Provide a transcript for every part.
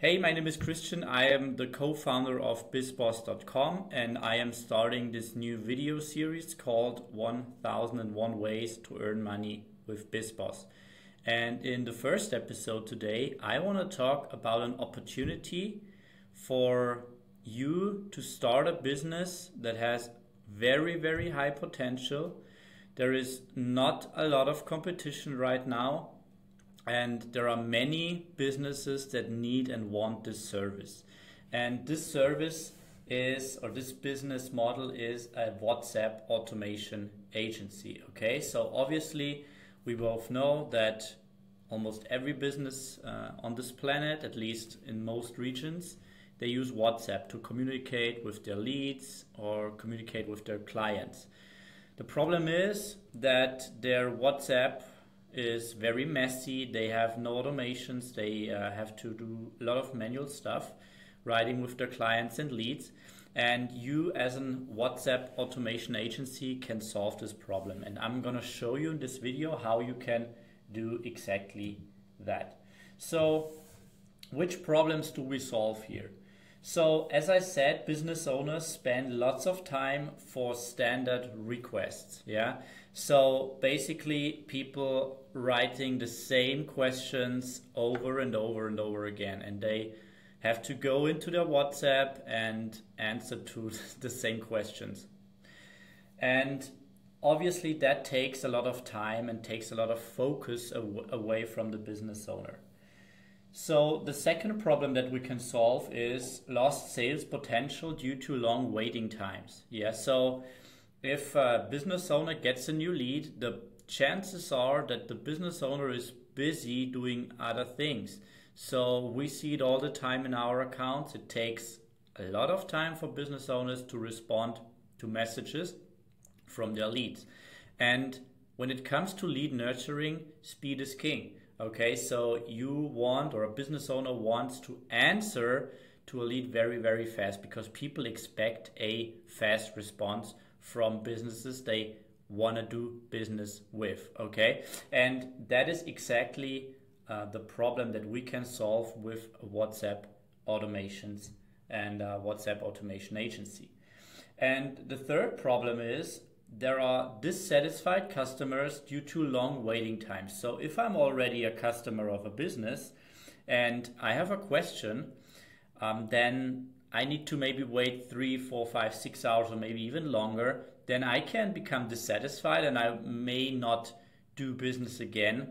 Hey, my name is Christian. I am the co-founder of BizBozz.com and I am starting this new video series called 1001 Ways to Earn Money with BizBozz. And in the first episode today, I want to talk about an opportunity for you to start a business that has very, very high potential. There is not a lot of competition right now. And there are many businesses that need and want this service. And this service is, or this business model is a WhatsApp automation agency. Okay, so obviously we both know that almost every business on this planet, at least in most regions, they use WhatsApp to communicate with their leads or communicate with their clients. The problem is that their WhatsApp is very messy. They have no automations. They have to do a lot of manual stuff, writing with their clients and leads. And you as a WhatsApp automation agency can solve this problem. And I'm going to show you in this video how you can do exactly that. So which problems do we solve here? So as I said, business owners spend lots of time for standard requests. Yeah. So basically people writing the same questions over and over and over again, and they have to go into their WhatsApp and answer to the same questions. And obviously that takes a lot of time and takes a lot of focus away from the business owner. So the second problem that we can solve is lost sales potential due to long waiting times. Yeah, so if a business owner gets a new lead, the chances are that the business owner is busy doing other things. So we see it all the time in our accounts. It takes a lot of time for business owners to respond to messages from their leads. And when it comes to lead nurturing, speed is king. Okay, so you want, or a business owner wants to answer to a lead very, very fast because people expect a fast response from businesses they want to do business with. Okay, and that is exactly the problem that we can solve with WhatsApp automations and WhatsApp automation agency. And the third problem is there are dissatisfied customers due to long waiting times. So if I'm already a customer of a business and I have a question, then I need to maybe wait 3, 4, 5, 6 hours or maybe even longer. Then I can become dissatisfied and I may not do business again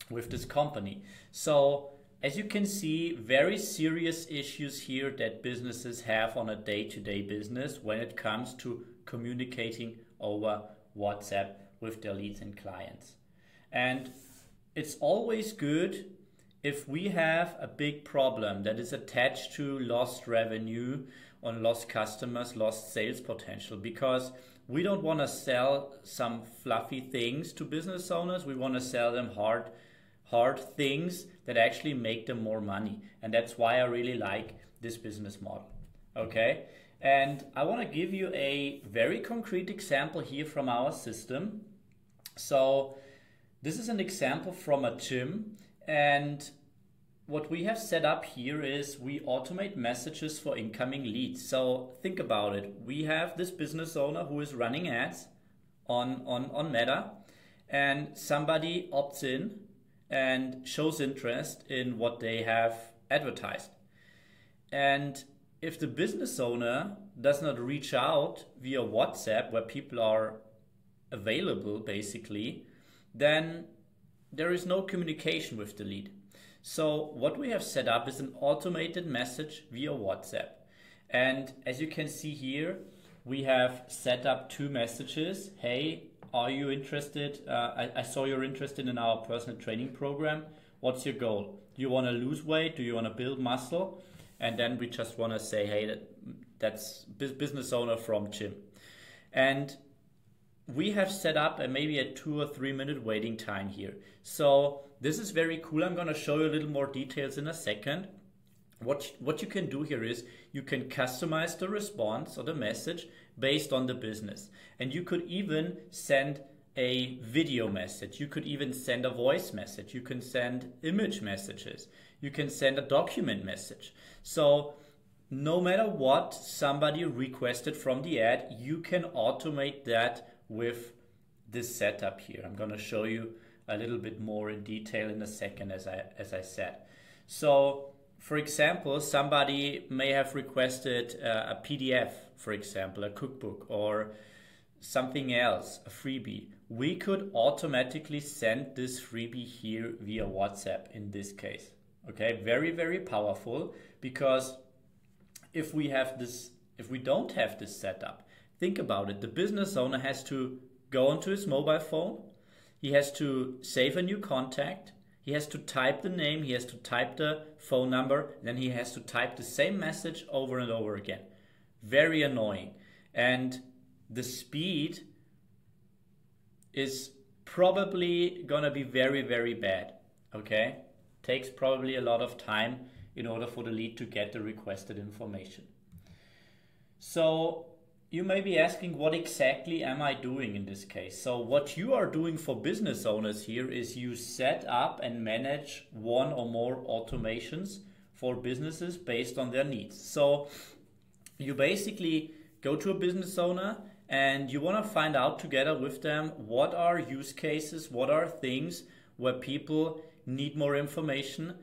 with this company. So as you can see, very serious issues here that businesses have on a day-to-day business when it comes to communicating over WhatsApp with their leads and clients. And it's always good if we have a big problem that is attached to lost revenue on lost customers, lost sales potential, because we don't want to sell some fluffy things to business owners. We want to sell them hard things that actually make them more money. And that's why I really like this business model. Okay. And I want to give you a very concrete example here from our system. So this is an example from a gym, and what we have set up here is we automate messages for incoming leads. So think about it. We have this business owner who is running ads on Meta, and somebody opts in and shows interest in what they have advertised. And if the business owner does not reach out via WhatsApp, where people are available basically, then there is no communication with the lead. So what we have set up is an automated message via WhatsApp. And as you can see here, we have set up 2 messages. Hey, are you interested? I saw you're interested in our personal training program. What's your goal? Do you want to lose weight? Do you want to build muscle? And then we just want to say, hey, that's business owner from gym. And we have set up maybe a 2 or 3 minute waiting time here. So this is very cool. I'm going to show you a little more details in a second. What you can do here is you can customize the response or the message based on the business. And you could even send a video message. You could even send a voice message. You can send image messages. You can send a document message. So no matter what somebody requested from the ad, you can automate that with this setup here. I'm going to show you a little bit more in detail in a second, as I said. So for example, somebody may have requested a PDF, for example, a cookbook or something else, a freebie. We could automatically send this freebie here via WhatsApp in this case. Okay, very, very powerful, because if we don't have this setup, think about it. The business owner has to go onto his mobile phone. He has to save a new contact. He has to type the name. He has to type the phone number. Then he has to type the same message over and over again. Very annoying. And the speed is probably gonna be very, very bad. Okay? Takes probably a lot of time in order for the lead to get the requested information. So you may be asking, what exactly am I doing in this case? So what you are doing for business owners here is you set up and manage one or more automations for businesses based on their needs. So you basically go to a business owner and you want to find out together with them what are use cases, what are things where people need more information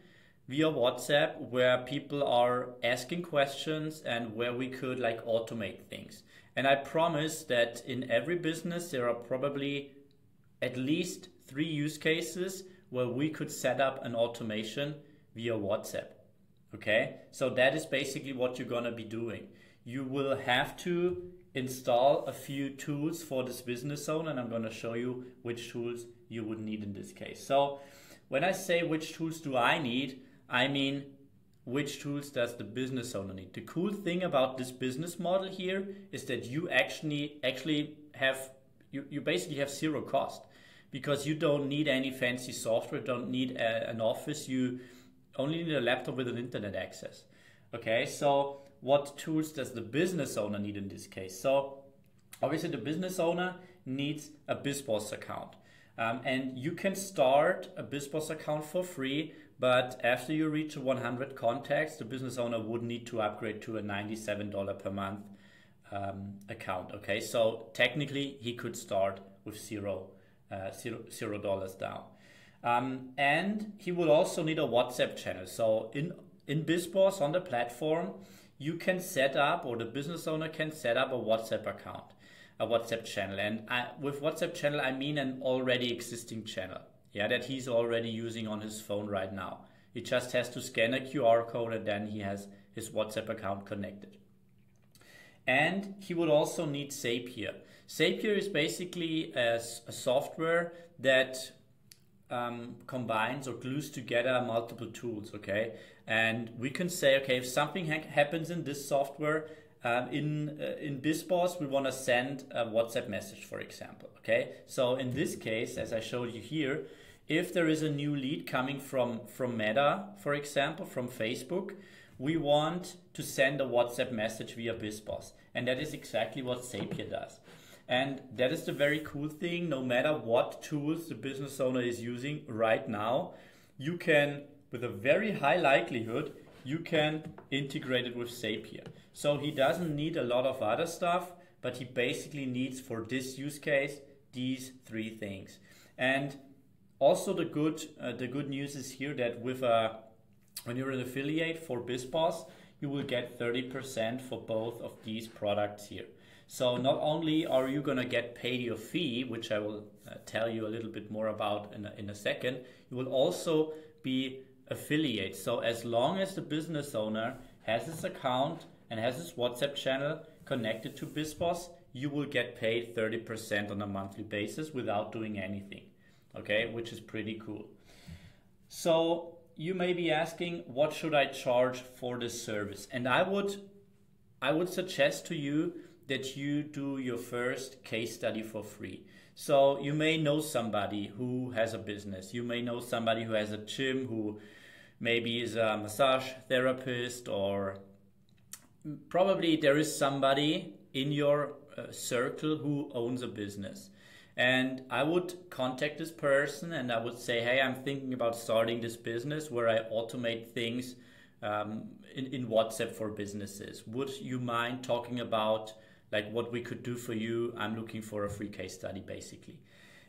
via WhatsApp, where people are asking questions and where we could like automate things. And I promise that in every business there are probably at least 3 use cases where we could set up an automation via WhatsApp. Okay, so that is basically what you're gonna be doing. You will have to install a few tools for this business owner, and I'm gonna show you which tools you would need in this case. So when I say which tools do I need, I mean which tools does the business owner need. The cool thing about this business model here is that you actually have, you basically have 0 cost, because you don't need any fancy software, don't need an office, you only need a laptop with an internet access. Okay, so what tools does the business owner need in this case? So obviously the business owner needs a BizBozz account. And you can start a BizBozz account for free, but after you reach 100 contacts, the business owner would need to upgrade to a $97 per month account. Okay, so technically he could start with $0 down. And he will also need a WhatsApp channel. So in BizBozz on the platform, you can set up, or the business owner can set up a WhatsApp account, a WhatsApp channel. And with WhatsApp channel, I mean an already existing channel, yeah, that he's already using on his phone right now. He just has to scan a QR code and then he has his WhatsApp account connected. And he would also need Zapier. Zapier is basically a software that combines or glues together multiple tools, okay? And we can say, okay, if something happens in this software, in BizBozz, we want to send a WhatsApp message, for example, okay? So in this case, as I showed you here, if there is a new lead coming from Meta, for example, from Facebook, we want to send a WhatsApp message via BizBozz. And that is exactly what Zapier does. And that is the very cool thing. No matter what tools the business owner is using right now, you can, with a very high likelihood, you can integrate it with Zapier. So he doesn't need a lot of other stuff, but he basically needs, for this use case, these 3 things. And also the good news is here that with when you're an affiliate for BizBozz, you will get 30% for both of these products here. So not only are you going to get paid your fee, which I will tell you a little bit more about in a second, you will also be affiliate. So as long as the business owner has his account and has his WhatsApp channel connected to BizBozz, you will get paid 30% on a monthly basis without doing anything, okay, which is pretty cool. So you may be asking, what should I charge for this service? And I would suggest to you that you do your first case study for free. So you may know somebody who has a business. You may know somebody who has a gym, who maybe is a massage therapist, or probably there is somebody in your circle who owns a business. And I would contact this person and I would say, hey, I'm thinking about starting this business where I automate things in WhatsApp for businesses. Would you mind talking about like what we could do for you? I'm looking for a free case study basically.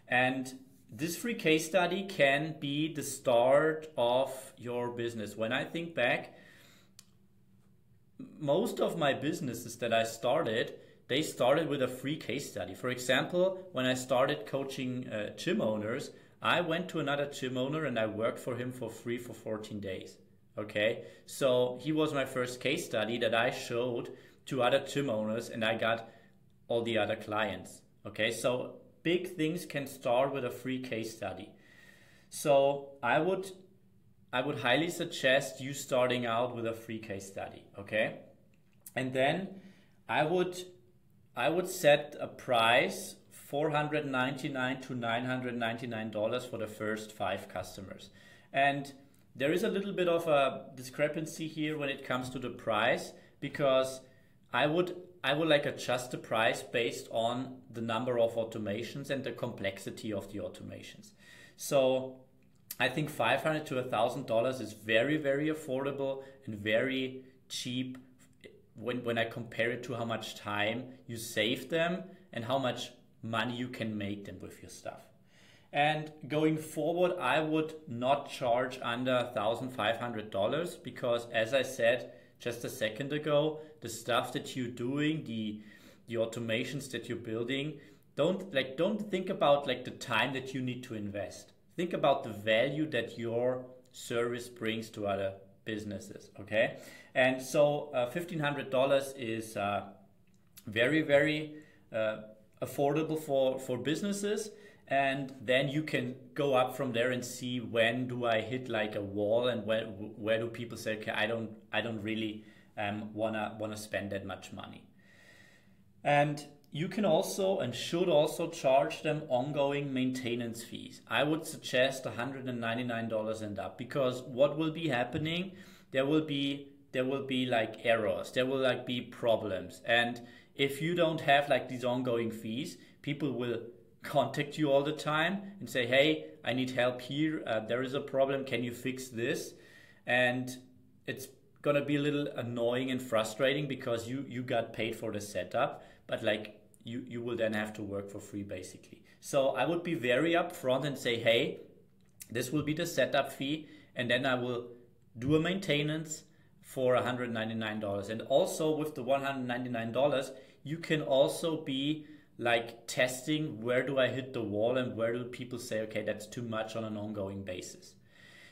And this free case study can be the start of your business. When I think back, most of my businesses that I started, they started with a free case study. For example, when I started coaching gym owners, I went to another gym owner and I worked for him for free for 14 days. Okay, so he was my first case study that I showed to other gym owners and I got all the other clients. Okay, so big things can start with a free case study. So I would highly suggest you starting out with a free case study, okay? And then I would set a price $499 to $999 for the first 5 customers. And there is a little bit of a discrepancy here when it comes to the price, because I would like adjust the price based on the number of automations and the complexity of the automations. So I think $500 to $1,000 is very, very affordable and very cheap when I compare it to how much time you save them and how much money you can make them with your stuff. And going forward, I would not charge under $1,500 because, as I said just a second ago, the stuff that you're doing, the automations that you're building, don't think about like the time that you need to invest. Think about the value that your service brings to other businesses, okay? And so $1,500 is very, very affordable for businesses. And then you can go up from there and see when do I hit like a wall and where do people say, okay, I don't really wanna spend that much money. And you can also and should also charge them ongoing maintenance fees. I would suggest $199 and up, because what will be happening, there will be like errors, there will like be problems. And if you don't have like these ongoing fees, people will contact you all the time and say, hey, I need help here, there is a problem, can you fix this? And it's gonna be a little annoying and frustrating because you got paid for the setup, but like you will then have to work for free basically. So I would be very upfront and say, hey, this will be the setup fee, and then I will do a maintenance for $199. And also with the $199, you can also be like testing where do I hit the wall and where do people say, okay, that's too much on an ongoing basis.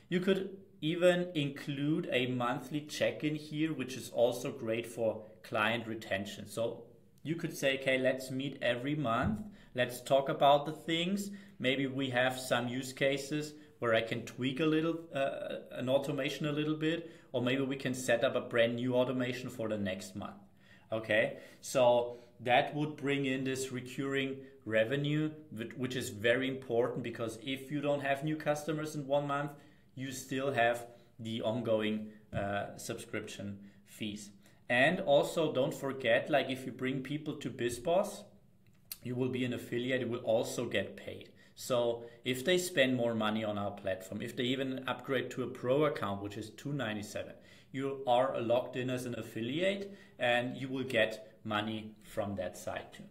You could even include a monthly check-in here, which is also great for client retention. So you could say, okay, let's meet every month. Let's talk about the things. Maybe we have some use cases where I can tweak a little, an automation a little bit, or maybe we can set up a brand new automation for the next month. Okay, so that would bring in this recurring revenue, which is very important, because if you don't have new customers in 1 month, you still have the ongoing subscription fees. And also don't forget, like if you bring people to BizBozz, you will be an affiliate, you will also get paid. So if they spend more money on our platform, if they even upgrade to a pro account, which is $297, you are locked in as an affiliate and you will get money from that side too.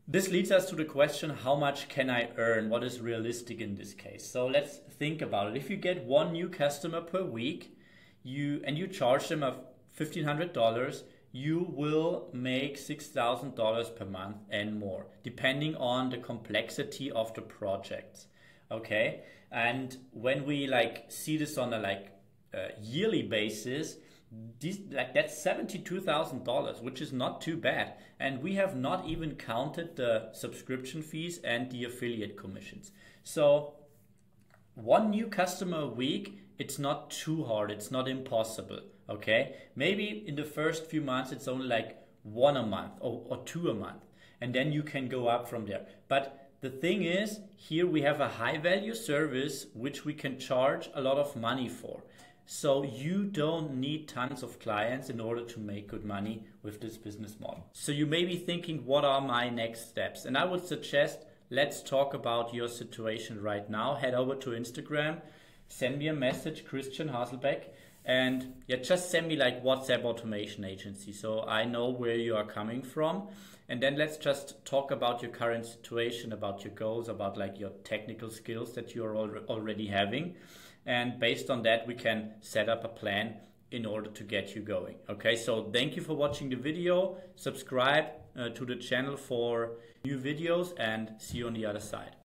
This leads us to the question, how much can I earn? What is realistic in this case? So let's think about it. If you get 1 new customer per week, you charge them $1,500, you will make $6,000 per month and more, depending on the complexity of the projects. Okay, and when we like see this on a yearly basis, that's $72,000, which is not too bad. And we have not even counted the subscription fees and the affiliate commissions. So 1 new customer a week, it's not too hard, it's not impossible. Okay, maybe in the first few months it's only like 1 a month or 2 a month, and then you can go up from there. But the thing is, here we have a high value service which we can charge a lot of money for. So you don't need tons of clients in order to make good money with this business model. So you may be thinking, what are my next steps? And I would suggest, let's talk about your situation right now. Head over to Instagram, send me a message, Christian Haselbeck, and yeah, just send me like WhatsApp automation agency so I know where you are coming from. And then let's just talk about your current situation, about your goals, about like your technical skills that you're already having. And based on that, we can set up a plan in order to get you going. Okay, so thank you for watching the video. Subscribe to the channel for new videos and see you on the other side.